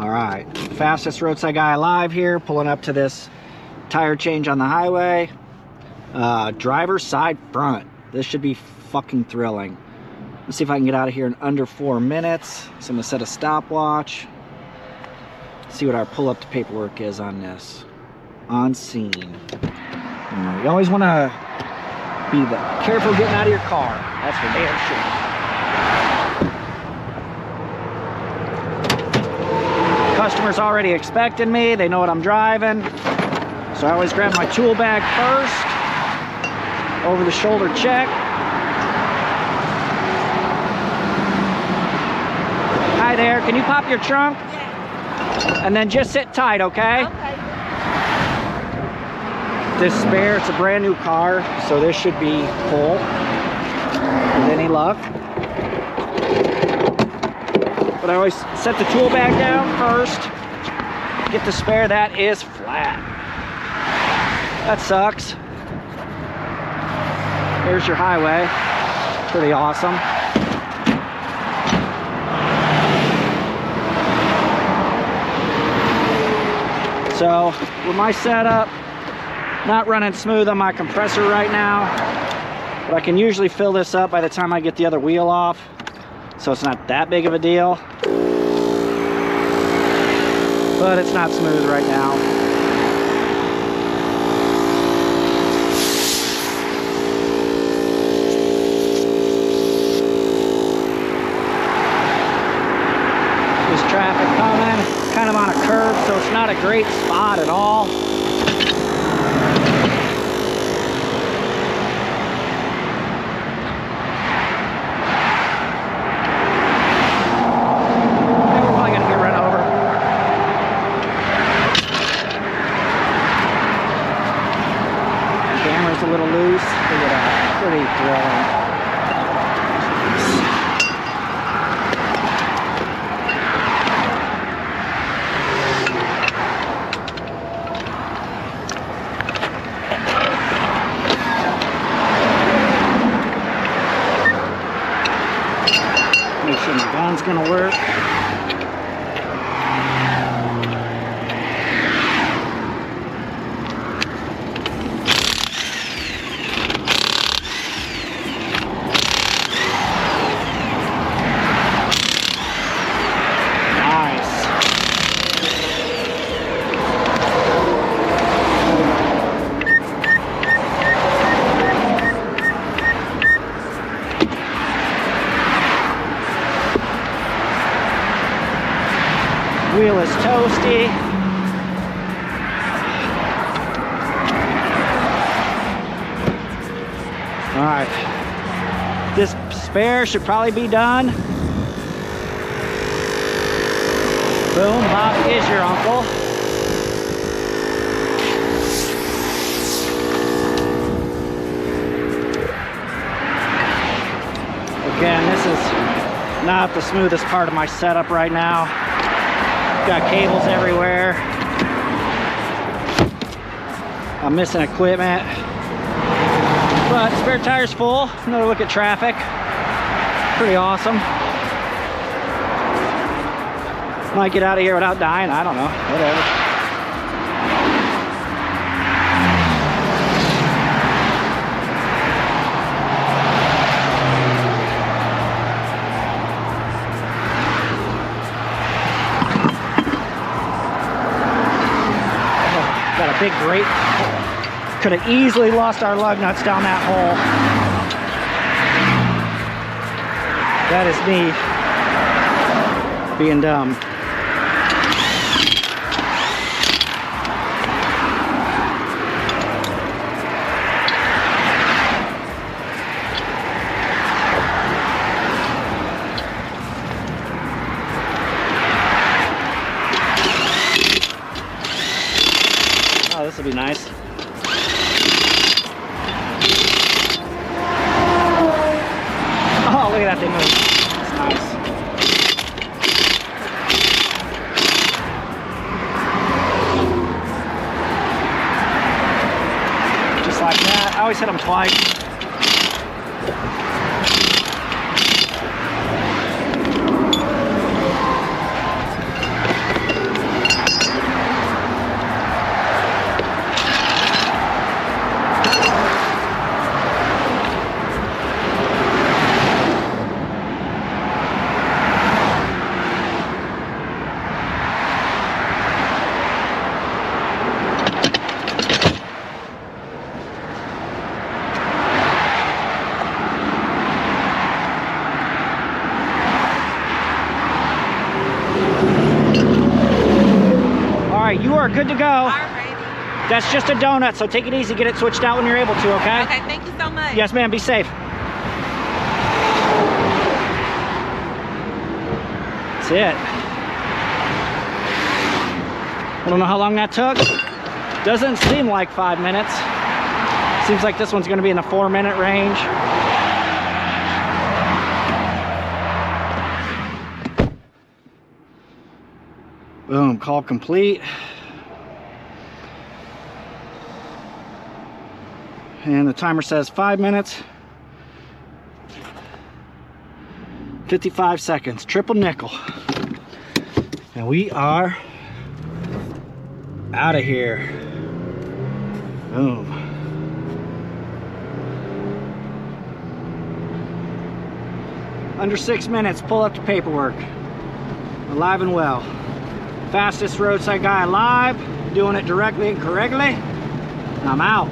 All right, fastest roadside guy alive here, pulling up to this tire change on the highway. Driver's side front. This should be fucking thrilling. Let's see if I can get out of here in under 4 minutes. So I'm gonna set a stopwatch. See what our pull-up to paperwork is on this. On scene. You always want to be careful getting out of your car. That's for damn sure. Customers already expecting me. They know what I'm driving. So I always grab my tool bag first. Over the shoulder check. Hi there, can you pop your trunk? Yeah. And then just sit tight, okay? Okay. This spare, it's a brand new car, so this should be full with any luck. But I always set the tool bag down first. Get the spare, that is flat. That sucks. Here's your highway. Pretty awesome. So with my setup, not running smooth on my compressor right now, but I can usually fill this up by the time I get the other wheel off, so it's not that big of a deal. But it's not smooth right now. Traffic coming, kind of on a curve, so it's not a great spot at all. We're probably gonna get run over. The camera's a little loose. Look at that, pretty thrilling. Make sure my gun's gonna work. Nice. Wheel is toasty. All right, this spare should probably be done. Boom, Bob is your uncle. Again, this is not the smoothest part of my setup right now. Got cables everywhere. I'm missing equipment. But spare tire's full. Another look at traffic. Pretty awesome. Might get out of here without dying. I don't know. Whatever. Got a big grate. Could have easily lost our lug nuts down that hole. That is me being dumb. Oh, this will be nice. Oh, look at that thing move. That's nice. Just like that. I always hit them twice. are good to go. Alrighty. That's just a donut, so take it easy. Get it switched out when you're able to, okay? Okay, thank you so much. Yes, ma'am. Be safe. That's it. I don't know how long that took. Doesn't seem like 5 minutes. Seems like this one's going to be in the 4-minute range. Boom, call complete. And the timer says 5 minutes, 55 seconds, triple nickel. And we are out of here. Boom. Under 6 minutes, pull up the paperwork. Alive and well. Fastest roadside guy alive, doing it directly and correctly. I'm out.